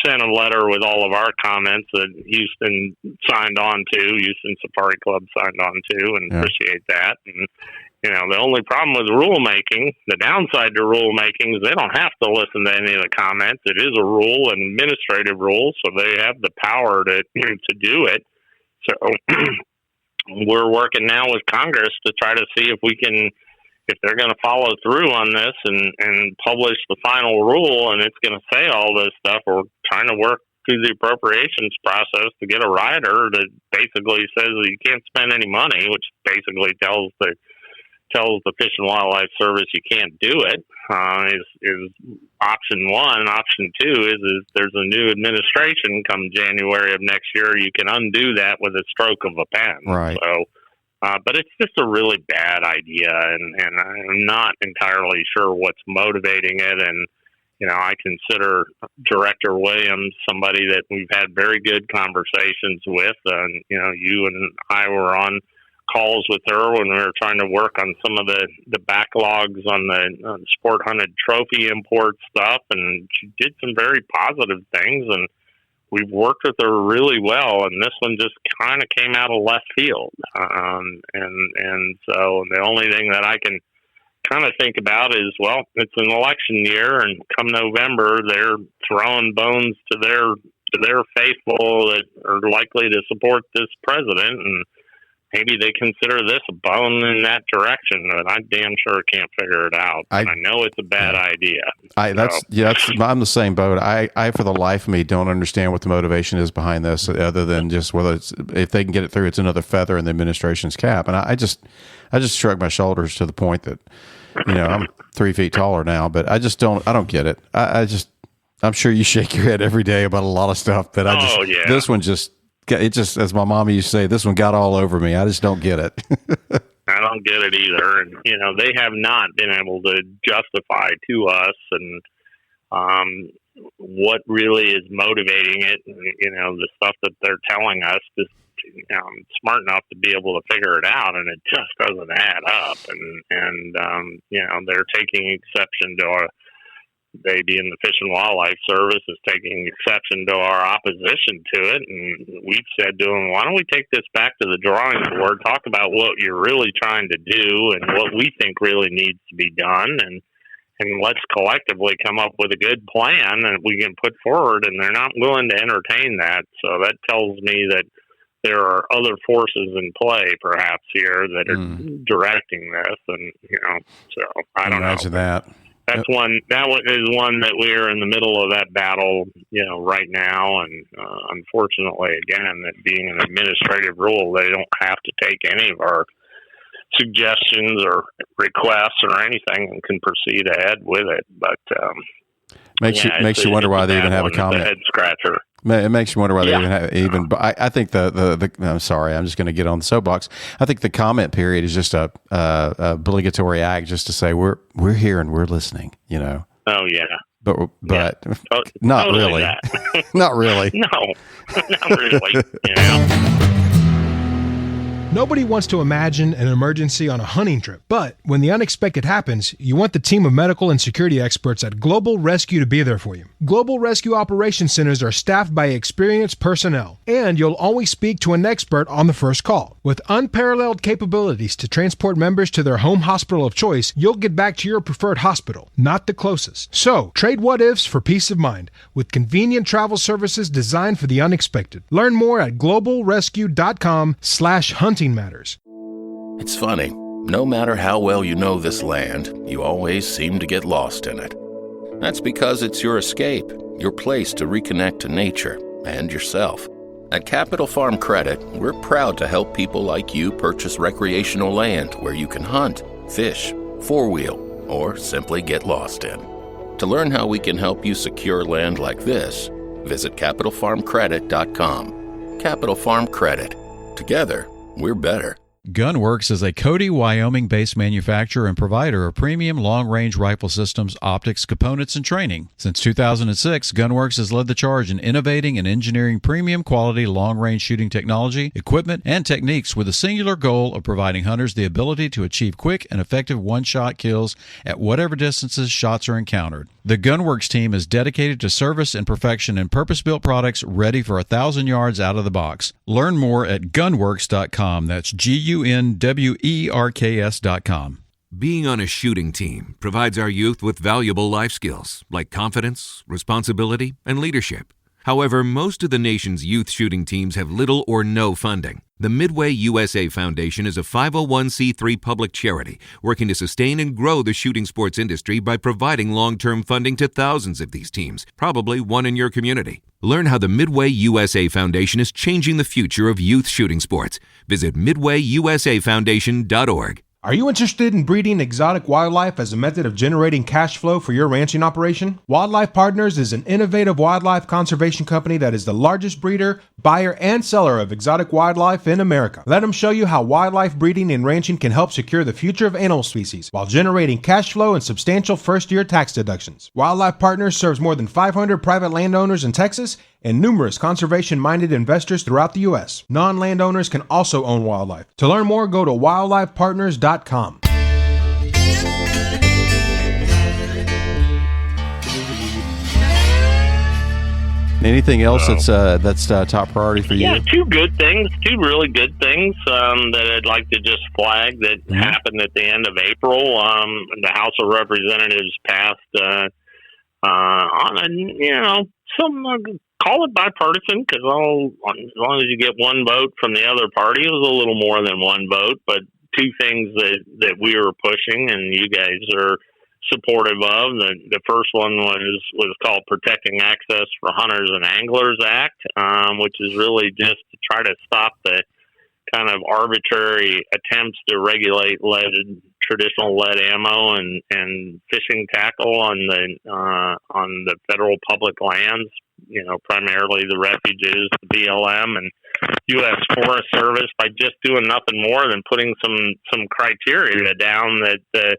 sent a letter with all of our comments that Houston signed on to, Houston Safari Club signed on to, and appreciate that. And, you know, the only problem with rulemaking, the downside to rulemaking, is they don't have to listen to any of the comments. It is a rule, an administrative rule, so they have the power to do it. So we're working now with Congress to try to see if they're going to follow through on this and publish the final rule, and it's going to say all this stuff. We're trying to work through the appropriations process to get a rider that basically says that you can't spend any money, which basically tells the Fish and Wildlife Service you can't do it, is option one. Option two is there's a new administration come January of next year. You can undo that with a stroke of a pen. Right. So, but it's just a really bad idea, and I'm not entirely sure what's motivating it. And, you know, I consider Director Williams somebody that we've had very good conversations with. And, you know, you and I were on calls with her when we were trying to work on some of the backlogs on the sport hunted trophy import stuff, and she did some very positive things, and we've worked with her really well. And this one just kind of came out of left field, and so the only thing that I can kind of think about is, well, it's an election year, and come November they're throwing bones to their faithful that are likely to support this president, and maybe they consider this a bone in that direction, but I damn sure can't figure it out. I know it's a bad idea. I'm the same boat. I, for the life of me, don't understand what the motivation is behind this, other than just whether it's, if they can get it through, it's another feather in the administration's cap. And I just shrug my shoulders to the point that, you know, I'm 3 feet taller now, but I don't get it. I'm sure you shake your head every day about a lot of stuff, but this one just, it just, as my mom used to say, this one got all over me. I just don't get it. I don't get it either. And, you know, they have not been able to justify to us and, what really is motivating it. The stuff that they're telling us is smart enough to be able to figure it out, and it just doesn't add up. And they're taking exception to our, they being the Fish and Wildlife Service is taking exception to our opposition to it. And we've said to them, why don't we take this back to the drawing board, talk about what you're really trying to do and what we think really needs to be done, and let's collectively come up with a good plan that we can put forward. And they're not willing to entertain that. So that tells me that there are other forces in play, perhaps, here that are directing this. And, so I don't know. Imagine that. That's one. That is one that we're in the middle of that battle, right now. And unfortunately, again, that being an administrative rule, they don't have to take any of our suggestions or requests or anything and can proceed ahead with it. But makes you wonder why they even have a comment. Head scratcher. It makes you wonder why they even. But I think I'm sorry, I'm just going to get on the soapbox. I think the comment period is just a obligatory act, just to say we're here and we're listening. Oh yeah. But not totally really. Not really. No, not really. Nobody wants to imagine an emergency on a hunting trip, but when the unexpected happens, you want the team of medical and security experts at Global Rescue to be there for you. Global Rescue Operations Centers are staffed by experienced personnel, and you'll always speak to an expert on the first call. With unparalleled capabilities to transport members to their home hospital of choice, you'll get back to your preferred hospital, not the closest. So, trade what-ifs for peace of mind with convenient travel services designed for the unexpected. Learn more at globalrescue.com/hunting matters. It's funny. No matter how well you know this land, you always seem to get lost in it. That's because it's your escape, your place to reconnect to nature and yourself. At Capital Farm Credit, we're proud to help people like you purchase recreational land where you can hunt, fish, four-wheel, or simply get lost in. To learn how we can help you secure land like this, visit CapitalFarmCredit.com. Capital Farm Credit. Together, we're better. Gunworks is a Cody, Wyoming-based manufacturer and provider of premium long-range rifle systems, optics, components, and training. Since 2006, Gunworks has led the charge in innovating and engineering premium quality long-range shooting technology, equipment, and techniques with a singular goal of providing hunters the ability to achieve quick and effective one-shot kills at whatever distances shots are encountered. The Gunworks team is dedicated to service and perfection and purpose-built products ready for 1,000 yards out of the box. Learn more at gunworks.com. That's GUNWERKS.com. Being on a shooting team provides our youth with valuable life skills like confidence, responsibility, and leadership. However, most of the nation's youth shooting teams have little or no funding. The Midway USA Foundation is a 501c3 public charity working to sustain and grow the shooting sports industry by providing long-term funding to thousands of these teams, probably one in your community. Learn how the Midway USA Foundation is changing the future of youth shooting sports. Visit midwayusafoundation.org. Are you interested in breeding exotic wildlife as a method of generating cash flow for your ranching operation? Wildlife Partners is an innovative wildlife conservation company that is the largest breeder, buyer, and seller of exotic wildlife in America. Let them show you how wildlife breeding and ranching can help secure the future of animal species while generating cash flow and substantial first-year tax deductions. Wildlife Partners serves more than 500 private landowners in Texas and numerous conservation-minded investors throughout the U.S. Non-landowners can also own wildlife. To learn more, go to wildlifepartners.com. Anything else that's top priority for you? Yeah, two really good things that I'd like to just flag that happened at the end of April. The House of Representatives passed on some call it bipartisan, because as long as you get one vote from the other party, it was a little more than one vote, but two things that we were pushing and you guys are supportive of. The first one was called Protecting Access for Hunters and Anglers Act, which is really just to try to stop the kind of arbitrary attempts to regulate traditional lead ammo and fishing tackle on the federal public lands, primarily the refuges, the BLM, and U.S. Forest Service, by just doing nothing more than putting some criteria down that the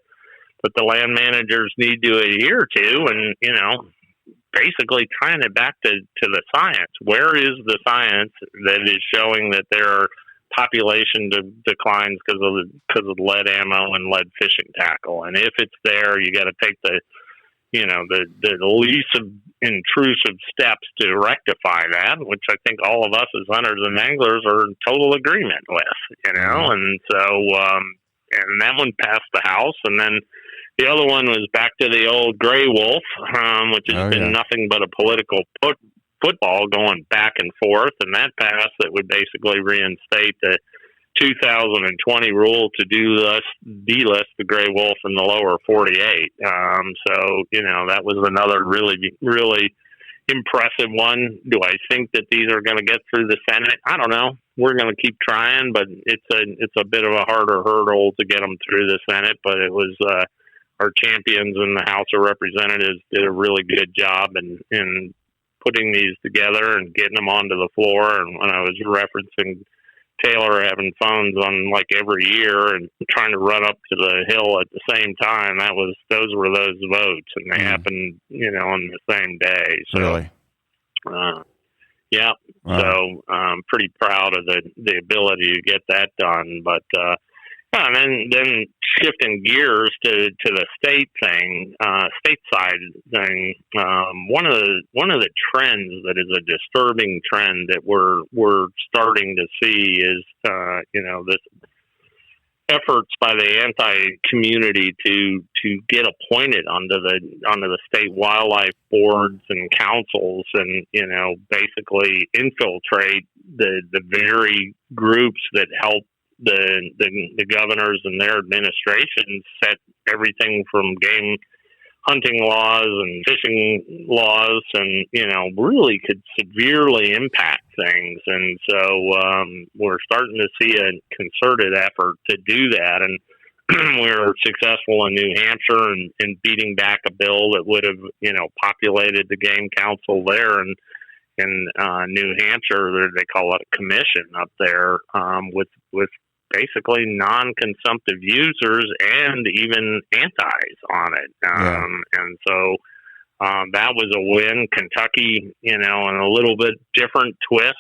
land managers need to adhere to. And, basically tying it back to the science. Where is the science that is showing that there are population declines because of lead ammo and lead fishing tackle? And if it's there, you got to take the least intrusive steps to rectify that, which I think all of us as hunters and anglers are in total agreement with, and so, and that one passed the House, and then the other one was back to the old gray wolf, which has been nothing but a political football going back and forth, and that passed that would basically reinstate the 2020 rule to delist the gray wolf in the lower 48. So, that was another really, really impressive one. Do I think that these are going to get through the Senate? I don't know. We're going to keep trying, but it's a bit of a harder hurdle to get them through the Senate. But it was our champions in the House of Representatives did a really good job in putting these together and getting them onto the floor. And when I was referencing Taylor having phones on like every year and trying to run up to the hill at the same time, those were those votes, and they happened, on the same day. So, really? Yeah. Wow. So I'm pretty proud of the ability to get that done. But and then shifting gears to the state side thing. One of the trends that is a disturbing trend that we're starting to see is this efforts by the anti-community to get appointed onto the state wildlife boards and councils, and basically infiltrate the very groups that help the governors and their administrations set everything from game hunting laws and fishing laws, and really could severely impact things. And so we're starting to see a concerted effort to do that, and we were successful in New Hampshire in beating back a bill that would have populated the game council there. And in New Hampshire, they call it a commission up there, with basically non-consumptive users and even antis on it. And so that was a win. Kentucky, in a little bit different twist,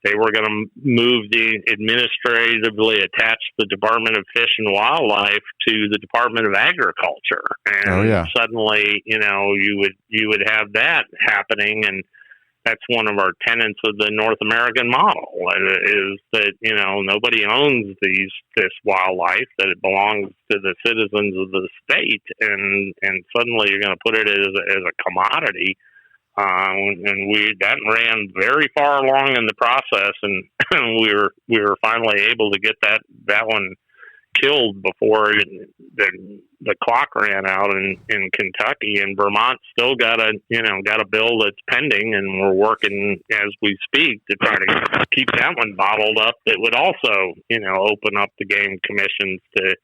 they were going to move administratively attach the Department of Fish and Wildlife to the Department of Agriculture. And suddenly, you would have that happening, and that's one of our tenets of the North American model, is that, nobody owns this wildlife, that it belongs to the citizens of the state. And suddenly you're going to put it as a commodity. And that ran very far along in the process. And we were finally able to get that one killed before the clock ran out in Kentucky. And Vermont still got a bill that's pending, and we're working as we speak to try to keep that one bottled up. That would also open up the game commissions to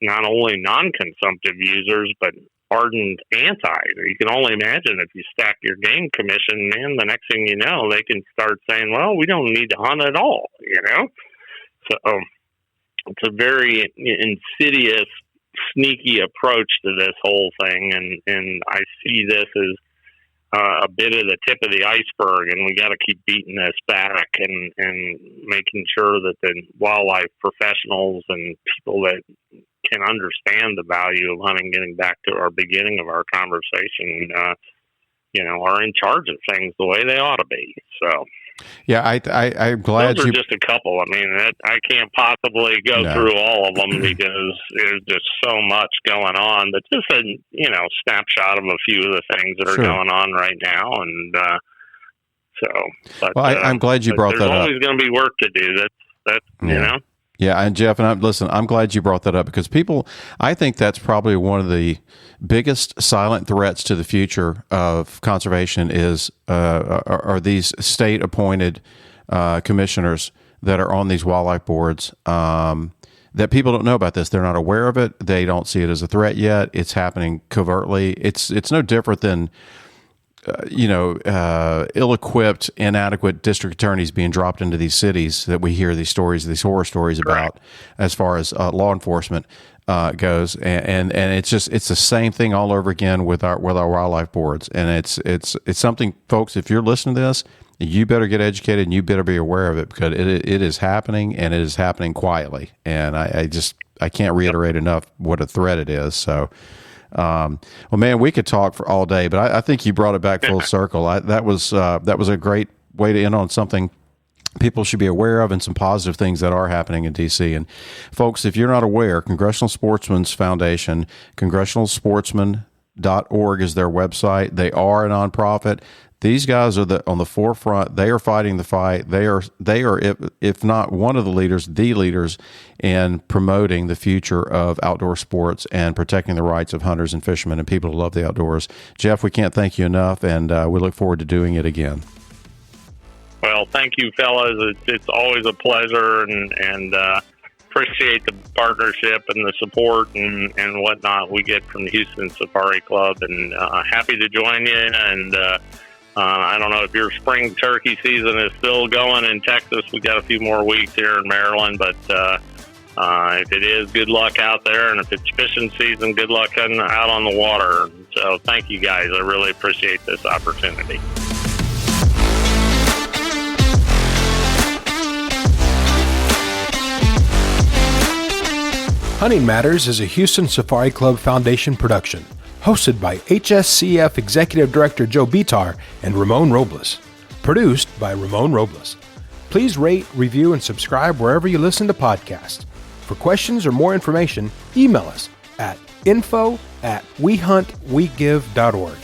not only non-consumptive users but ardent antis. You can only imagine if you stack your game commission, man, the next thing you know, they can start saying, well, we don't need to hunt at all, So it's a very insidious, sneaky approach to this whole thing, and I see this as a bit of the tip of the iceberg, and we got to keep beating this back and making sure that the wildlife professionals and people that can understand the value of hunting, getting back to our beginning of our conversation, are in charge of things the way they ought to be. So. Yeah, I'm glad those are just a couple. I mean, I can't possibly go through all of them because there's just so much going on. But just a snapshot of a few of the things that are going on right now, and I'm glad you brought that up. There's always going to be work to do. That's. Yeah, and Jeff, I'm glad you brought that up, because I think that's probably one of the biggest silent threats to the future of conservation are these state-appointed commissioners that are on these wildlife boards. That people don't know about this. They're not aware of it. They don't see it as a threat yet. It's happening covertly. It's no different than ill-equipped, inadequate district attorneys being dropped into these cities that we hear these horror stories about, as far as law enforcement goes, and it's the same thing all over again with our wildlife boards, and it's something, folks. If you're listening to this, you better get educated and you better be aware of it, because it is happening, and it is happening quietly, and I can't reiterate enough what a threat it is. So. Well, man, we could talk for all day, but I think you brought it back full circle. That was a great way to end on something people should be aware of, and some positive things that are happening in D.C. And folks, if you're not aware, Congressional Sportsmen's Foundation, congressionalsportsmen.org is their website. They are a nonprofit. These guys are on the forefront. They are fighting the fight. They are, if not one of the leaders in promoting the future of outdoor sports and protecting the rights of hunters and fishermen and people who love the outdoors. Jeff, we can't thank you enough, and we look forward to doing it again. Well, thank you, fellas. It's always a pleasure, and appreciate the partnership and the support and whatnot we get from the Houston Safari Club, and happy to join you. And I don't know if your spring turkey season is still going in Texas. We got a few more weeks here in Maryland, but if it is, good luck out there. And if it's fishing season, good luck out on the water. So thank you, guys. I really appreciate this opportunity. Hunting Matters is a Houston Safari Club Foundation production, hosted by HSCF Executive Director Joe Bitar and Ramon Robles. Produced by Ramon Robles. Please rate, review, and subscribe wherever you listen to podcasts. For questions or more information, email us at info@wehuntwegive.org.